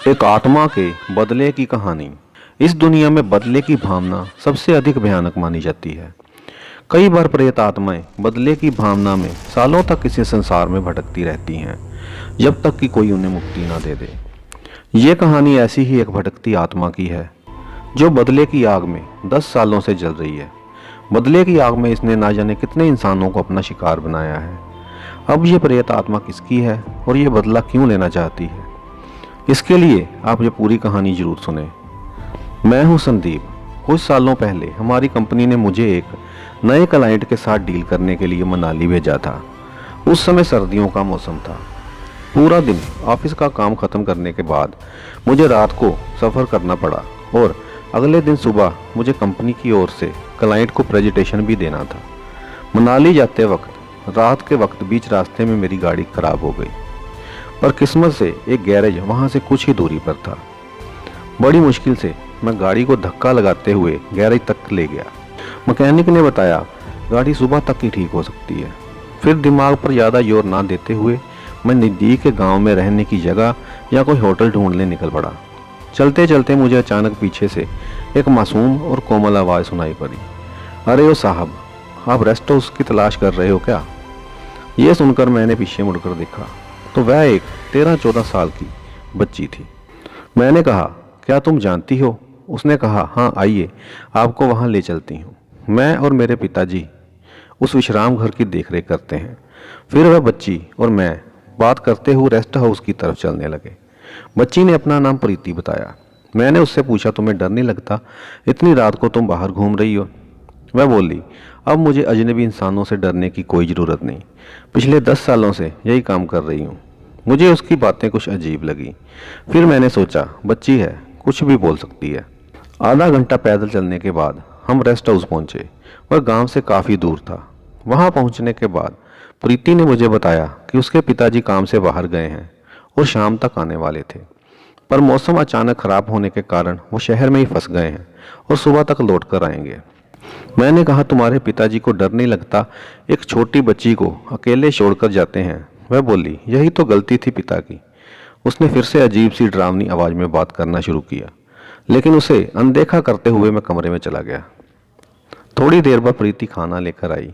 एक आत्मा के बदले की कहानी। इस दुनिया में बदले की भावना सबसे अधिक भयानक मानी जाती है। कई बार प्रेत आत्माएं बदले की भावना में सालों तक इसी संसार में भटकती रहती हैं, जब तक कि कोई उन्हें मुक्ति ना दे दे। ये कहानी ऐसी ही एक भटकती आत्मा की है, जो बदले की आग में 10 सालों से जल रही है। बदले की आग में इसने ना जाने कितने इंसानों को अपना शिकार बनाया है। अब ये प्रेत आत्मा किसकी है और ये बदला क्यों लेना चाहती है, इसके लिए आप ये पूरी कहानी जरूर सुने। मैं हूं संदीप। कुछ सालों पहले हमारी कंपनी ने मुझे एक नए क्लाइंट के साथ डील करने के लिए मनाली भेजा था। उस समय सर्दियों का मौसम था। पूरा दिन ऑफिस का काम खत्म करने के बाद मुझे रात को सफ़र करना पड़ा और अगले दिन सुबह मुझे कंपनी की ओर से क्लाइंट को प्रेजेंटेशन भी देना था। मनाली जाते वक्त रात के वक्त बीच रास्ते में मेरी गाड़ी खराब हो गई, पर किस्मत से एक गैरेज वहाँ से कुछ ही दूरी पर था। बड़ी मुश्किल से मैं गाड़ी को धक्का लगाते हुए गैरेज तक ले गया। मैकेनिक ने बताया गाड़ी सुबह तक ही ठीक हो सकती है। फिर दिमाग पर ज़्यादा जोर ना देते हुए मैं नज़दीक के गांव में रहने की जगह या कोई होटल ढूंढने निकल पड़ा। चलते चलते मुझे अचानक पीछे से एक मासूम और कोमल आवाज़ सुनाई पड़ी, अरे ओ साहब, आप रेस्ट हाउस की तलाश कर रहे हो क्या? यह सुनकर मैंने पीछे मुड़कर देखा तो वह एक 13-14 साल की बच्ची थी। मैंने कहा, क्या तुम जानती हो? उसने कहा, हाँ आइए, आपको वहाँ ले चलती हूँ। मैं और मेरे पिताजी उस विश्राम घर की देखरेख करते हैं। फिर वह बच्ची और मैं बात करते हुए रेस्ट हाउस की तरफ चलने लगे। बच्ची ने अपना नाम प्रीति बताया। मैंने उससे पूछा, तुम्हें डर नहीं लगता? इतनी रात को तुम बाहर घूम रही हो? वह बोली, अब मुझे अजनबी इंसानों से डरने की कोई ज़रूरत नहीं। पिछले 10 सालों से यही काम कर रही हूँ। मुझे उसकी बातें कुछ अजीब लगी। फिर मैंने सोचा, बच्ची है, कुछ भी बोल सकती है। आधा घंटा पैदल चलने के बाद हम रेस्ट हाउस पहुँचे। वह गांव से काफ़ी दूर था। वहाँ पहुँचने के बाद प्रीति ने मुझे बताया कि उसके पिताजी काम से बाहर गए हैं और शाम तक आने वाले थे, पर मौसम अचानक ख़राब होने के कारण वो शहर में ही फंस गए हैं और सुबह तक लौट कर आएंगे। मैंने कहा, तुम्हारे पिताजी को डर नहीं लगता? एक छोटी बच्ची को अकेले छोड़कर जाते हैं। वह बोली, यही तो गलती थी पिता की। उसने फिर से अजीब सी डरावनी आवाज़ में बात करना शुरू किया, लेकिन उसे अनदेखा करते हुए मैं कमरे में चला गया। थोड़ी देर बाद प्रीति खाना लेकर आई।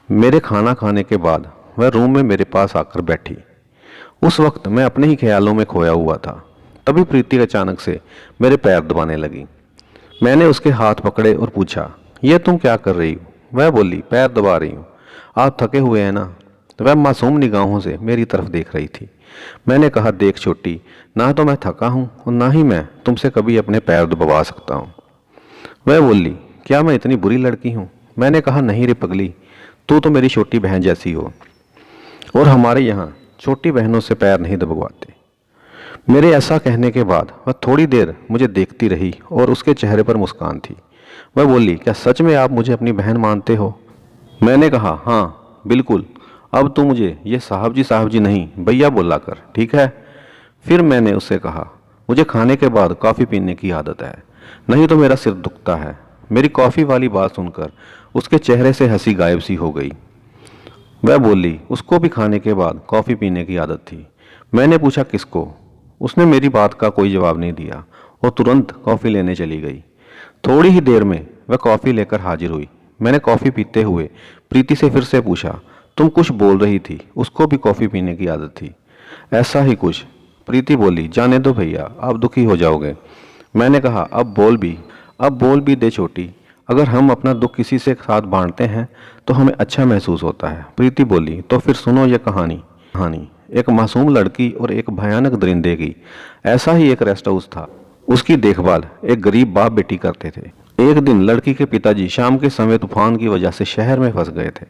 मेरे खाना खाने के बाद वह रूम में मेरे पास आकर बैठी। उस वक्त मैं अपने ही ख्यालों में खोया हुआ था। तभी प्रीति अचानक से मेरे पैर दबाने लगी। मैंने उसके हाथ पकड़े और पूछा, यह तुम क्या कर रही हो? वह बोली, पैर दबा रही हूँ। आप थके हुए हैं ना? वह मासूम निगाहों से मेरी तरफ देख रही थी। मैंने कहा, देख छोटी, ना तो मैं थका हूँ और ना ही मैं तुमसे कभी अपने पैर दबा सकता हूँ। वह बोली, क्या मैं इतनी बुरी लड़की हूँ? मैंने कहा, नहीं रे पगली, तू तो मेरी छोटी बहन जैसी हो और हमारे यहाँ छोटी बहनों से पैर नहीं दबवाते। मेरे ऐसा कहने के बाद वह थोड़ी देर मुझे देखती रही और उसके चेहरे पर मुस्कान थी। वह बोली, क्या सच में आप मुझे अपनी बहन मानते हो? मैंने कहा, हाँ बिल्कुल, अब तू मुझे ये साहब जी नहीं भैया बोला कर, ठीक है? फिर मैंने उससे कहा, मुझे खाने के बाद कॉफ़ी पीने की आदत है, नहीं तो मेरा सिर दुखता है। मेरी कॉफ़ी वाली बात सुनकर उसके चेहरे से हंसी गायब सी हो गई। वह बोली, उसको भी खाने के बाद कॉफ़ी पीने की आदत थी। मैंने पूछा, किसको? उसने मेरी बात का कोई जवाब नहीं दिया और तुरंत कॉफ़ी लेने चली गई। थोड़ी ही देर में वह कॉफ़ी लेकर हाजिर हुई। मैंने कॉफ़ी पीते हुए प्रीति से फिर से पूछा, तुम कुछ बोल रही थी, उसको भी कॉफ़ी पीने की आदत थी? ऐसा ही कुछ। प्रीति बोली, जाने दो भैया, आप दुखी हो जाओगे। मैंने कहा, अब बोल भी दे छोटी, अगर हम अपना दुख किसी से साथ बांटते हैं तो हमें अच्छा महसूस होता है। प्रीति बोली, तो फिर सुनो ये कहानी एक मासूम लड़की और एक भयानक दरिंदे की। ऐसा ही एक रेस्ट हाउस था। उसकी देखभाल एक गरीब बाप बेटी करते थे। एक दिन लड़की के पिताजी शाम के समय तूफान की वजह से शहर में फंस गए थे,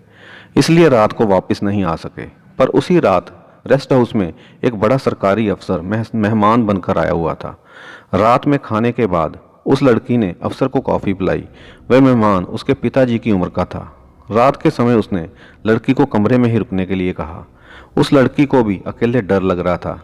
इसलिए रात को वापस नहीं आ सके। पर उसी रात रेस्ट हाउस में एक बड़ा सरकारी अफसर मेहमान बनकर आया हुआ था। रात में खाने के बाद उस लड़की ने अफसर को कॉफ़ी पिलाई। वह मेहमान उसके पिताजी की उम्र का था। रात के समय उसने लड़की को कमरे में ही रुकने के लिए कहा। उस लड़की को भी अकेले डर लग रहा था,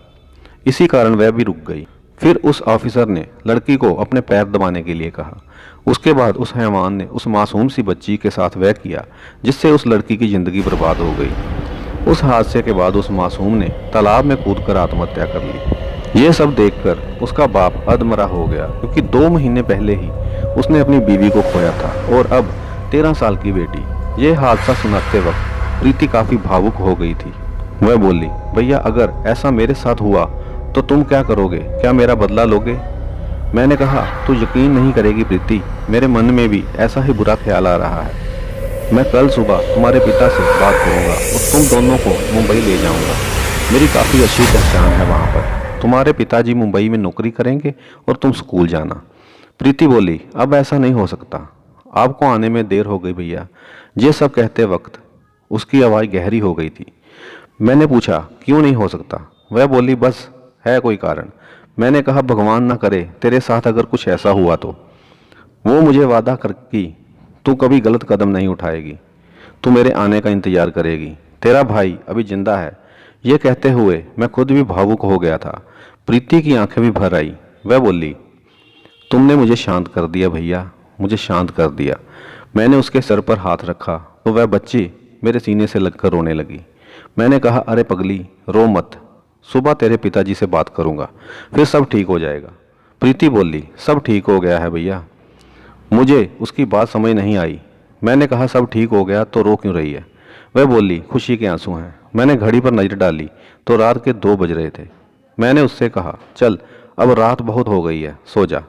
इसी कारण वह भी रुक गई। फिर उस ऑफिसर ने लड़की को अपने पैर दबाने के लिए कहा। उसके बाद उस हैवान ने उस मासूम सी बच्ची के साथ वह किया जिससे उस लड़की की ज़िंदगी बर्बाद हो गई। उस हादसे के बाद उस मासूम ने तालाब में कूदकर आत्महत्या कर ली। ये सब देखकर उसका बाप अधमरा हो गया, क्योंकि 2 महीने पहले ही उसने अपनी बीवी को खोया था और अब 13 साल की बेटी। यह हादसा सुनाते वक्त प्रीति काफी भावुक हो गई थी। वह बोली, भैया अगर ऐसा मेरे साथ हुआ तो तुम क्या करोगे? क्या मेरा बदला लोगे? मैंने कहा, तू यकीन नहीं करेगी प्रीति, मेरे मन में भी ऐसा ही बुरा ख्याल आ रहा है। मैं कल सुबह तुम्हारे पिता से बात करूंगा और तुम दोनों को मुंबई ले जाऊंगा। मेरी काफ़ी अच्छी पहचान है वहाँ पर। तुम्हारे पिताजी मुंबई में नौकरी करेंगे और तुम स्कूल जाना। प्रीति बोली, अब ऐसा नहीं हो सकता, आपको आने में देर हो गई भैया। ये सब कहते वक्त उसकी आवाज़ गहरी हो गई थी। मैंने पूछा, क्यों नहीं हो सकता? वह बोली, बस है कोई कारण। मैंने कहा, भगवान ना करे तेरे साथ अगर कुछ ऐसा हुआ तो। वो मुझे वादा कर कि तू कभी गलत कदम नहीं उठाएगी, तू मेरे आने का इंतजार करेगी, तेरा भाई अभी जिंदा है। ये कहते हुए मैं खुद भी भावुक हो गया था। प्रीति की आंखें भी भर आई। वह बोली, तुमने मुझे शांत कर दिया भैया, मुझे शांत कर दिया। मैंने उसके सर पर हाथ रखा तो वह बच्ची मेरे सीने से लगकर रोने लगी। मैंने कहा, अरे पगली, रो मत, सुबह तेरे पिताजी से बात करूंगा, फिर सब ठीक हो जाएगा। प्रीति बोली, सब ठीक हो गया है भैया। मुझे उसकी बात समझ नहीं आई। मैंने कहा, सब ठीक हो गया तो रो क्यों रही है? वह बोली, खुशी के आंसू हैं। मैंने घड़ी पर नजर डाली तो रात के 2 बज रहे थे। मैंने उससे कहा, चल अब रात बहुत हो गई है, सो जा।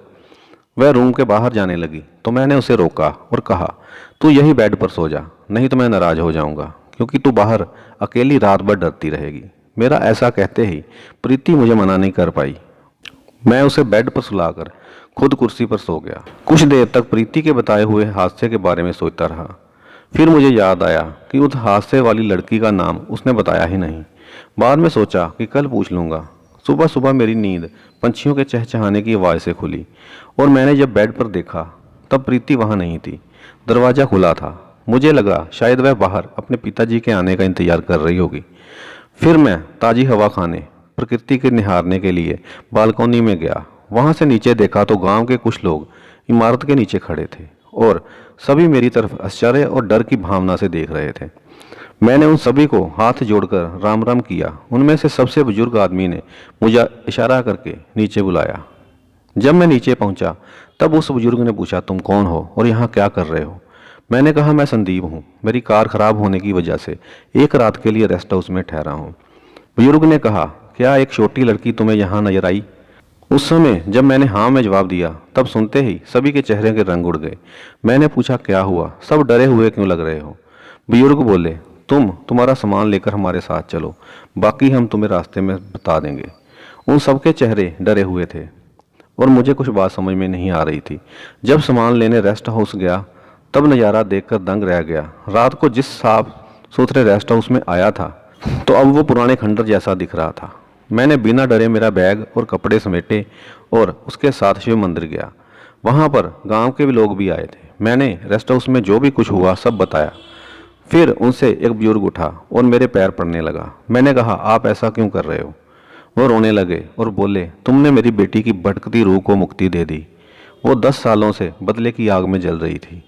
वह रूम के बाहर जाने लगी तो मैंने उसे रोका और कहा, तू यही बेड पर सो जा, नहीं तो मैं नाराज हो जाऊंगा, क्योंकि तू बाहर अकेली रात भर डरती रहेगी। मेरा ऐसा कहते ही प्रीति मुझे मना नहीं कर पाई। मैं उसे बेड पर सुलाकर खुद कुर्सी पर सो गया। कुछ देर तक प्रीति के बताए हुए हादसे के बारे में सोचता रहा। फिर मुझे याद आया कि उस हादसे वाली लड़की का नाम उसने बताया ही नहीं। बाद में सोचा कि कल पूछ लूँगा। सुबह सुबह मेरी नींद पंछियों के चहचहाने की आवाज़ से खुली और मैंने जब बेड पर देखा तब प्रीति वहाँ नहीं थी। दरवाज़ा खुला था। मुझे लगा शायद वह बाहर अपने पिताजी के आने का इंतजार कर रही होगी। फिर मैं ताज़ी हवा खाने, प्रकृति के निहारने के लिए बालकोनी में गया। वहाँ से नीचे देखा तो गांव के कुछ लोग इमारत के नीचे खड़े थे और सभी मेरी तरफ आश्चर्य और डर की भावना से देख रहे थे। मैंने उन सभी को हाथ जोड़कर राम राम किया। उनमें से सबसे बुजुर्ग आदमी ने मुझे इशारा करके नीचे बुलाया। जब मैं नीचे पहुंचा तब उस बुजुर्ग ने पूछा, तुम कौन हो और यहाँ क्या कर रहे हो? मैंने कहा, मैं संदीप हूँ, मेरी कार खराब होने की वजह से एक रात के लिए रेस्ट हाउस में ठहरा हूँ। बुजुर्ग ने कहा, क्या एक छोटी लड़की तुम्हें यहाँ नजर आई? उस समय जब मैंने हाँ में जवाब दिया तब सुनते ही सभी के चेहरे के रंग उड़ गए। मैंने पूछा, क्या हुआ? सब डरे हुए क्यों लग रहे हो? बुजुर्ग बोले, तुम्हारा सामान लेकर हमारे साथ चलो, बाकी हम तुम्हें रास्ते में बता देंगे। उन सबके चेहरे डरे हुए थे और मुझे कुछ बात समझ में नहीं आ रही थी। जब सामान लेने रेस्ट हाउस गया तब नज़ारा देखकर दंग रह गया। रात को जिस साफ सुथरे रेस्ट हाउस में आया था तो अब वो पुराने खंडर जैसा दिख रहा था। मैंने बिना डरे मेरा बैग और कपड़े समेटे और उसके साथ शिव मंदिर गया। वहाँ पर गांव के भी लोग भी आए थे। मैंने रेस्ट हाउस में जो भी कुछ हुआ सब बताया। फिर उनसे एक बुजुर्ग उठा और मेरे पैर पड़ने लगा। मैंने कहा, आप ऐसा क्यों कर रहे हो? वो रोने लगे और बोले, तुमने मेरी बेटी की भटकती रूह को मुक्ति दे दी। वो 10 सालों से बदले की आग में जल रही थी।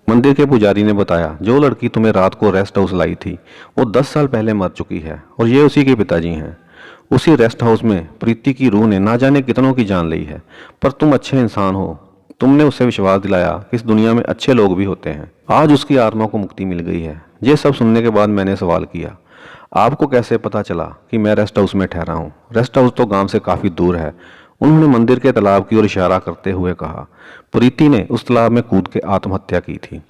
मंदिर के पुजारी ने बताया, जो लड़की तुम्हें रात को रेस्ट हाउस लाई थी वो 10 साल पहले मर चुकी है और ये उसी के पिताजी हैं। उसी रेस्ट हाउस में प्रीति की रूह ने ना जाने कितनों की जान ली है, पर तुम अच्छे इंसान हो। तुमने उसे विश्वास दिलाया कि इस दुनिया में अच्छे लोग भी होते हैं। आज उसकी आत्मा को मुक्ति मिल गई है। ये सब सुनने के बाद मैंने सवाल किया, आपको कैसे पता चला कि मैं रेस्ट हाउस में ठहरा हूँ? रेस्ट हाउस तो गांव से काफ़ी दूर है। उन्होंने मंदिर के तालाब की ओर इशारा करते हुए कहा। प्रीति ने उस तालाब में कूद के आत्महत्या की थी।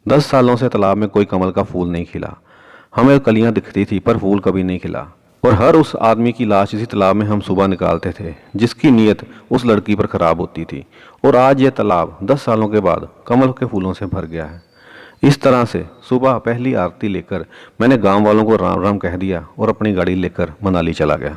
10 सालों से तालाब में कोई कमल का फूल नहीं खिला। हमें कलियां दिखती थी पर फूल कभी नहीं खिला। और हर उस आदमी की लाश इसी तालाब में हम सुबह निकालते थे जिसकी नीयत उस लड़की पर खराब होती थी। और आज ये तालाब 10 सालों के बाद कमल के फूलों से भर गया है। इस तरह से सुबह पहली आरती लेकर मैंने गांव वालों को राम राम कह दिया और अपनी गाड़ी लेकर मनाली चला गया।